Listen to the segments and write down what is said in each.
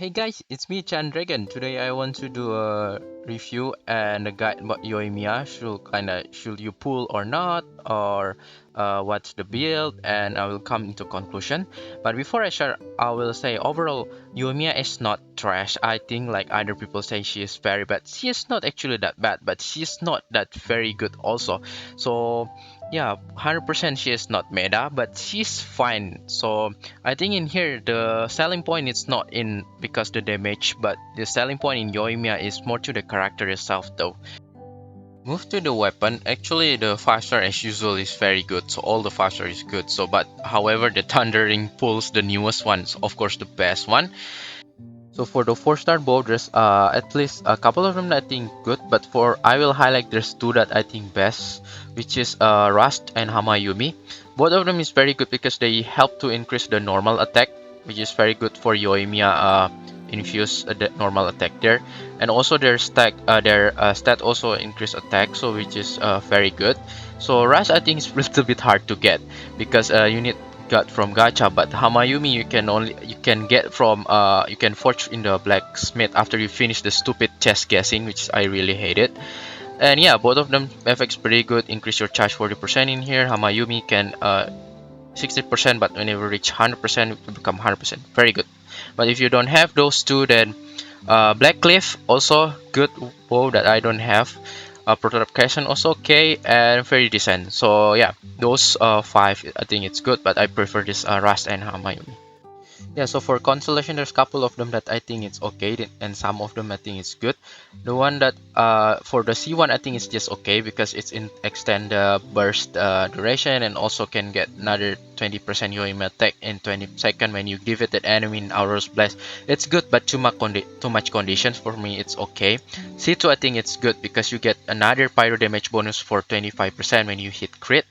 Hey guys, it's me Chan Dragon. Today I want to do a review and a guide about Yoimiya. Should you pull or not, or what's the build, and I will come into conclusion. But before I share, I will say overall Yoimiya is not trash. I think like other people say she is very bad. She is not actually that bad, but she's not that very good also. So yeah, 100% she is not meta, but she's fine. So I think in here the selling point is not in because the damage, but the selling point in Yoimiya is more to the character itself though. Move to the weapon. Actually, the 5-star as usual is very good, so all the 5-star is good. So, but however, the Thundering pulls the newest ones, of course, the best one. So for the 4-star bow, there's at least a couple of them that I think good, but for I will highlight there's two that I think best, which is Rust and Hamayumi. Both of them is very good because they help to increase the normal attack, which is very good for Yoimiya infuse the normal attack there, and also their stat also increase attack, so which is very good. So Rust I think is a little bit hard to get because you need got from gacha, but Hamayumi you can get from you can forge in the blacksmith after you finish the stupid chest guessing, which I really hate it. And yeah, both of them FX pretty good. Increase your charge 40% in here. Hamayumi can 60%, but whenever you reach 100% it will become 100%. Very good. But if you don't have those two, then Black Cliff also good bow that I don't have. Prototype also okay and very decent. So yeah, those five I think it's good, but I prefer this Rust and Hamayumi. Yeah, so for Constellation, there's a couple of them that I think it's okay, and some of them I think it's good. The one that for the C1 I think it's just okay because it's in extend the burst duration and also can get another 20% Yoimiya attack in 20 seconds when you give it an enemy in Auror's Blast. It's good, but too much conditions for me. It's okay. C2 I think it's good because you get another pyro damage bonus for 25% when you hit crit.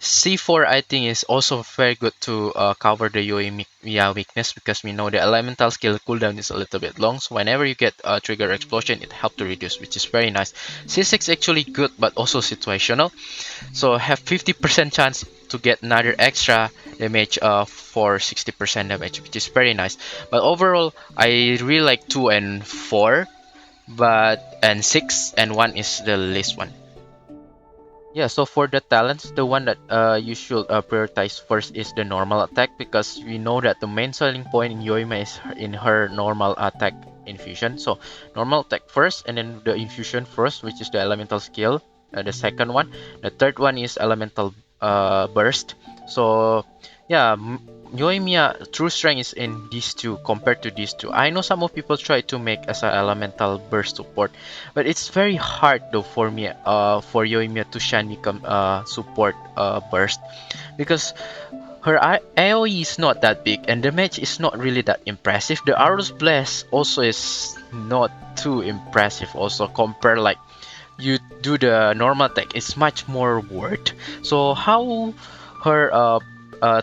C4 I think is also very good to cover the Yoimiya weakness because we know the elemental skill cooldown is a little bit long, so whenever you get a trigger explosion it helps to reduce, which is very nice. C6 actually good but also situational, so have 50% chance to get another extra damage for 60% damage, which is very nice. But overall I really like 2 and 4, but and 6 and 1 is the least one. Yeah, so for the talents, the one that you should prioritize first is the normal attack because we know that the main selling point in Yoima is in her normal attack infusion. So normal attack first and then the infusion first, which is the elemental skill. The second one. The third one is elemental burst. So yeah, Yoimiya true strength is in these two compared to these two. I know some of people try to make as an elemental burst support, but it's very hard though for me for Yoimiya to shine become support burst because her AoE is not that big and the match is not really that impressive. The Auror's Blast also is not too impressive also compare like you do the normal attack, it's much more worth. So how her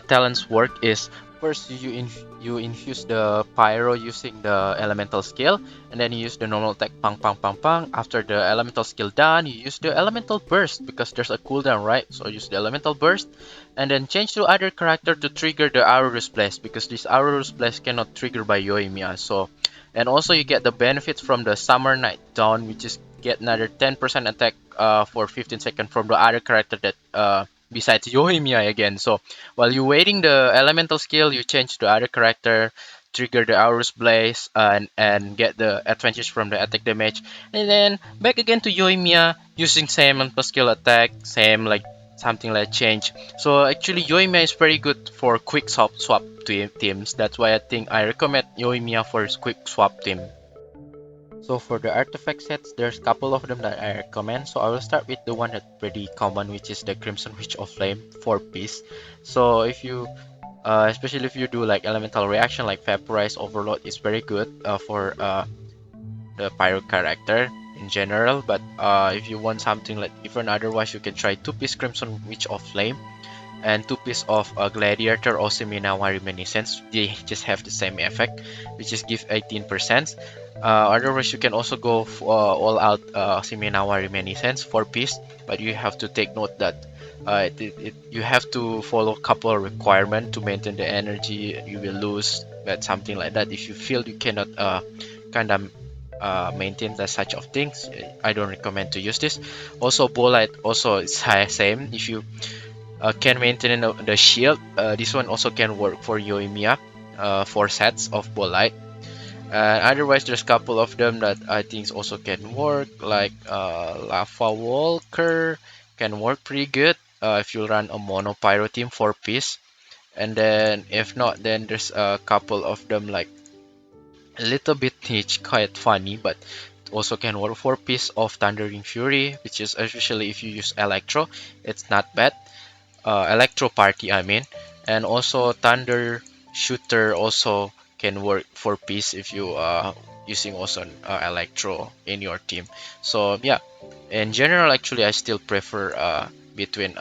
talents work is first you infuse the pyro using the elemental skill, and then you use the normal attack pang pang pang pang. After the elemental skill done, you use the elemental burst because there's a cooldown, right? So use the elemental burst and then change to other character to trigger the Auror's Blast because this Auror's Blast cannot trigger by Yoimiya. So and also you get the benefits from the Summer Night Dawn, which is get another 10% attack for 15 seconds from the other character that besides Yoimiya again. So while you're waiting the elemental skill, you change to other character, trigger the Auror's Blaze, and get the advantage from the attack damage. And then back again to Yoimiya using same elemental skill attack, same like something like change. So actually Yoimiya is very good for quick swap teams. That's why I think I recommend Yoimiya for his quick swap team. So for the artifact sets, there's a couple of them that I recommend. So I will start with the one that's pretty common, which is the Crimson Witch of Flame 4-piece. So if you, especially if you do like elemental reaction like Vaporize Overload, is very good for the Pyro character in general. But if you want something like different, otherwise you can try 2-piece Crimson Witch of Flame and 2-piece of Gladiator or Seminawa Reminiscence. They just have the same effect, which is give 18%. Otherwise, you can also go all out Seminawa Reminiscence 4-piece, but you have to take note that you have to follow a couple of requirements to maintain the energy. You will lose but something like that. If you feel you cannot kind of maintain the such of things, I don't recommend to use this. Also, Bolite also it's same. If you can maintain the shield, this one also can work for Yoimiya, 4 sets of Bolite. Otherwise, there's a couple of them that I think also can work, like Lava Walker can work pretty good if you run a mono pyro team 4 piece. And then if not, then there's a couple of them like a little bit niche, quite funny, but also can work 4 piece of Thundering Fury, which is especially if you use Electro, it's not bad. Electro Party, I mean, and also Thunder Shooter also can work 4 piece if you using also Electro in your team. So yeah, in general, actually, I still prefer between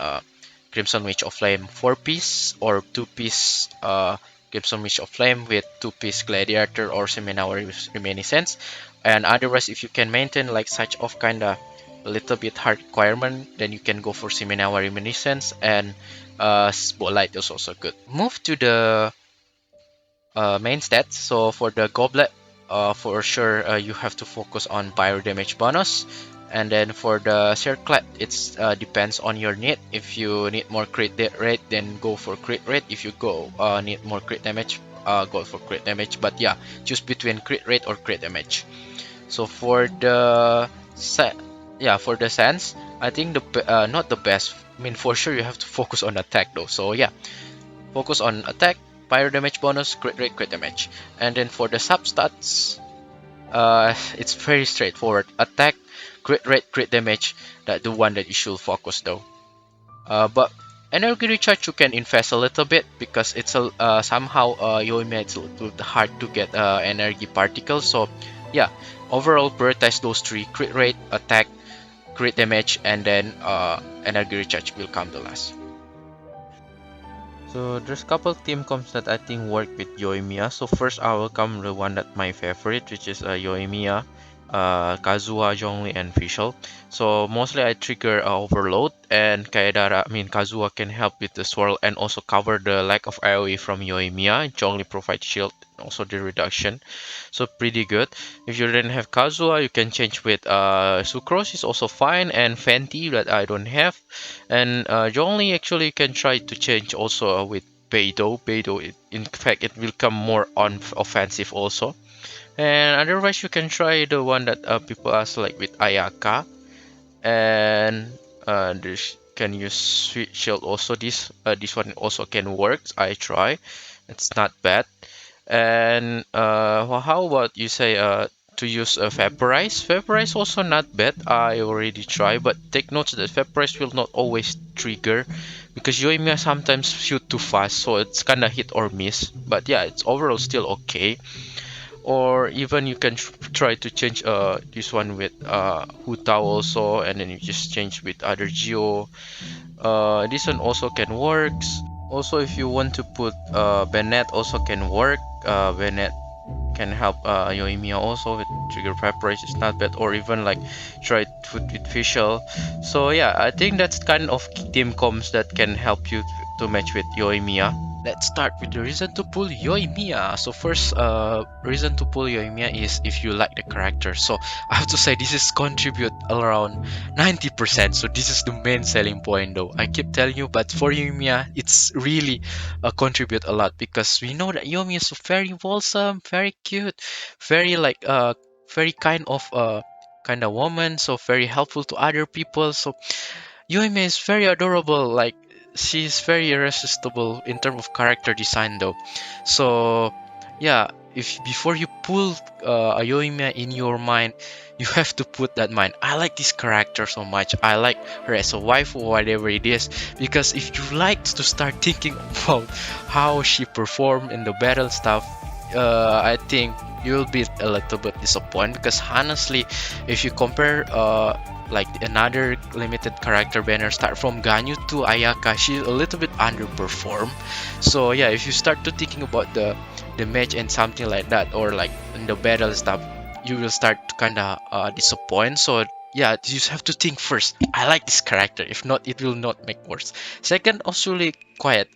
Crimson Witch of Flame 4 piece or 2 piece Crimson Witch of Flame with 2 piece Gladiator or Seminary Reminiscence. And otherwise, if you can maintain like such of kinda a little bit hard requirement, then you can go for Seminary Reminiscence, and Spotlight is also good. Move to the main stats. So for the goblet, for sure you have to focus on pyro damage bonus, and then for the circlet, it's depends on your need. If you need more crit rate, then go for crit rate. If you go need more crit damage, go for crit damage. But yeah, choose between crit rate or crit damage. So for the yeah, for the sense, I think not the best. I mean, for sure you have to focus on attack though. So yeah, focus on attack, pyro damage bonus, crit rate, crit damage. And then for the substats, it's very straightforward. Attack, crit rate, crit damage. That the one that you should focus though. But energy recharge you can invest a little bit because it's a somehow Yoimiya it's a little bit hard to get energy particles. So yeah, overall prioritize those three: crit rate, attack, crit damage, and then energy recharge will come the last. So there's a couple team comps that I think work with Yoimiya. So first I will come the one that my favorite, which is Yoimiya, Kazuha, Zhongli, and Fischl. So mostly I trigger Overload, and Kaedara, I mean Kazuha can help with the swirl and also cover the lack of AoE from Yoimiya. Zhongli provides shield, also the reduction. So pretty good. If you didn't have Kazuha, you can change with Sucrose is also fine, and Fenty that I don't have. And Zhongli actually can try to change also with Beidou. Beidou, in fact, it will come more on offensive also. And otherwise, you can try the one that people ask like with Ayaka, and this can use Sweet Shield also. This one also can work. I try, it's not bad. And well, how about you say to use a Vaporize? Vaporize also not bad. I already tried, but take note that Vaporize will not always trigger because Yoimiya sometimes shoot too fast, so it's kinda hit or miss. But yeah, it's overall still okay. Or even you can try to change this one with Huta also, and then you just change with other Geo. This one also can works. Also, if you want to put Bennett, also can work. Bennett can help Yoimiya also with trigger preparation. It's not bad. Or even like try to put with Fischl. So yeah, I think that's kind of team comps that can help you to match with Yoimiya. Let's start with the reason to pull Yoimiya. So first, reason to pull Yoimiya is if you like the character. So I have to say this is contribute around 90%. So this is the main selling point though. I keep telling you, but for Yoimiya, it's really contribute a lot because we know that Yoimiya is very wholesome, very cute, very like very kind of woman. So very helpful to other people. So Yuime is very adorable. Like she's very irresistible in terms of character design, though. So yeah, if before you pull a Yoimiya in your mind, you have to put that mind. I like this character so much. I like her as a wife or whatever it is. Because if you like to start thinking about how she performed in the battle stuff, I think you'll be a little bit disappointed. Because honestly, if you compare like another limited character banner start from Ganyu to Ayaka, she's a little bit underperformed. So yeah, if you start to thinking about the match and something like that, or like in the battle stuff, you will start to kind of disappoint. So yeah, you just have to think first. I like this character. If not, it will not make worse. Second, also really quite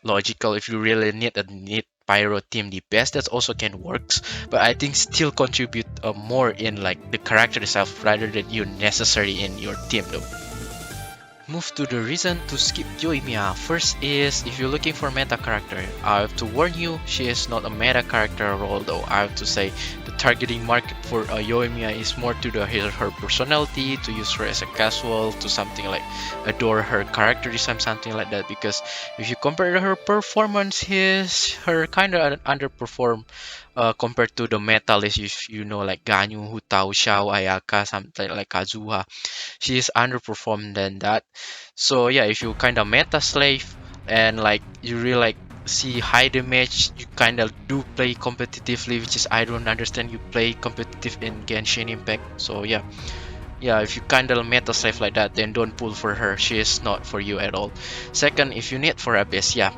logical if you really need Pyro team the best, that also can works, but I think still contribute more in like the character itself rather than you necessary in your team though. Move to the reason to skip Yoimiya. First is if you're looking for meta character, I have to warn you, she is not a meta character at all though. I have to say the targeting market for Yoimiya is more to her personality, to use her as a casual, to something like adore her character design, something like that. Because if you compare her performance, her kind of underperform compared to the meta list, you know, like Ganyu, Hu Tao, Xiao, Ayaka, something like Kazuha. She is underperformed than that. So yeah, if you kind of meta slave and like you really like see high damage, you kind of do play competitively, which is I don't understand you play competitive in Genshin Impact. So yeah, if you kind of meta slave like that, then don't pull for her. She is not for you at all. Second, if you need for Abyss, yeah,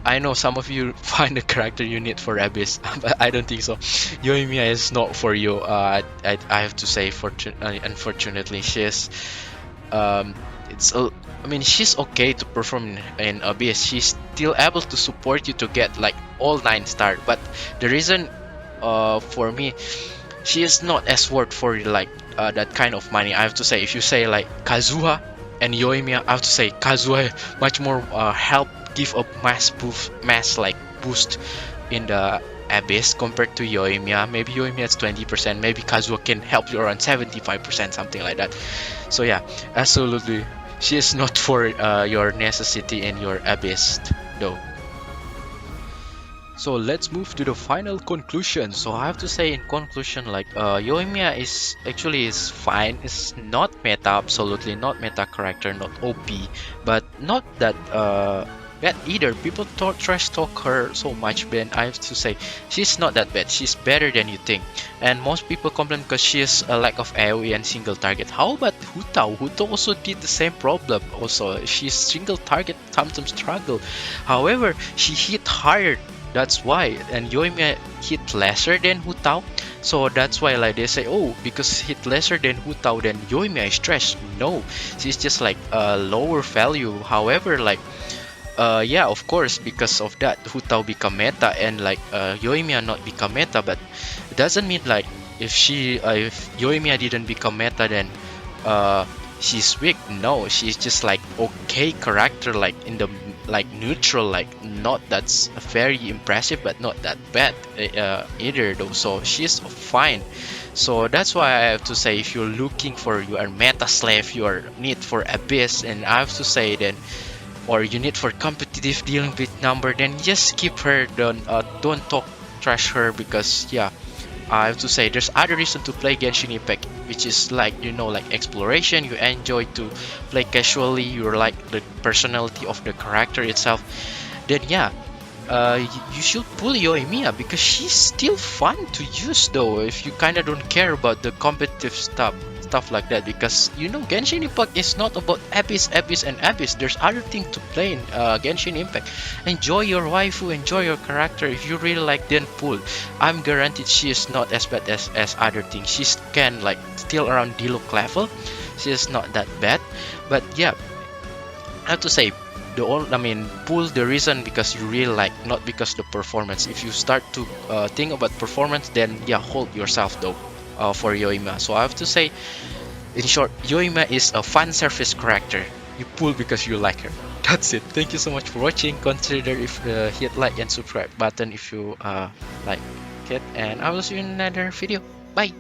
I know some of you find a character you need for Abyss, but I don't think so. Yoimiya is not for you. I have to say, unfortunately, she is it's a, I mean she's okay to perform in Abyss. She's still able to support you to get like all 9 star, but the reason for me she is not as worth for like that kind of money. I have to say, if you say like Kazuha and Yoimiya, I have to say Kazuha much more help give a mass like boost in the Abyss compared to Yoimiya. Maybe Yoimiya is 20%, maybe Kazuha can help you around 75%, something like that. So yeah, absolutely, she is not for your necessity in your Abyss though. So let's move to the final conclusion. So I have to say in conclusion, like Yoimiya is fine. It's not meta, absolutely not meta character, not OP, but not that bad either. People trash talk her so much, but I have to say she's not that bad. She's better than you think. And most people complain because she has a lack of AoE and single target. How about Hu Tao? Hu Tao also did the same problem. Also, she's single target sometimes struggle. However, she hit hard, that's why. And Yoimiya hit lesser than Hu Tao, so that's why like they say, oh, because hit lesser than Hu Tao, then Yoimiya is trash. No, she's just like a lower value. However, like yeah, of course, because of that Hu Tao become meta and like Yoimiya not become meta, but it doesn't mean like if Yoimiya didn't become meta, then she's weak. No, she's just like okay character, like in the like neutral, like not that's very impressive but not that bad either though. So she's fine. So that's why I have to say, if you're looking for your meta slave, your need for Abyss, and I have to say then, or you need for competitive dealing with number, then just skip her. Don't talk trash her, because yeah, I have to say there's other reason to play Genshin Impact, which is like, you know, like exploration. You enjoy to play casually. You're like the personality of the character itself. Then yeah, you should pull Yoimiya because she's still fun to use though. If you kind of don't care about the competitive stuff like that, because you know Genshin Impact is not about Abyss, and Abyss. There's other things to play in Genshin Impact. Enjoy your waifu, enjoy your character. If you really like, then pull. I'm guaranteed she is not as bad as other things. She can like still around Diluc level. She is not that bad, but yeah, I have to say pull the reason because you really like, not because the performance. If you start to think about performance, then yeah, hold yourself though for Yoimiya. So I have to say, in short, Yoimiya is a fan service character. You pull because you like her. That's it. Thank you so much for watching. Consider if hit like and subscribe button if you like it, and I will see you in another video. Bye.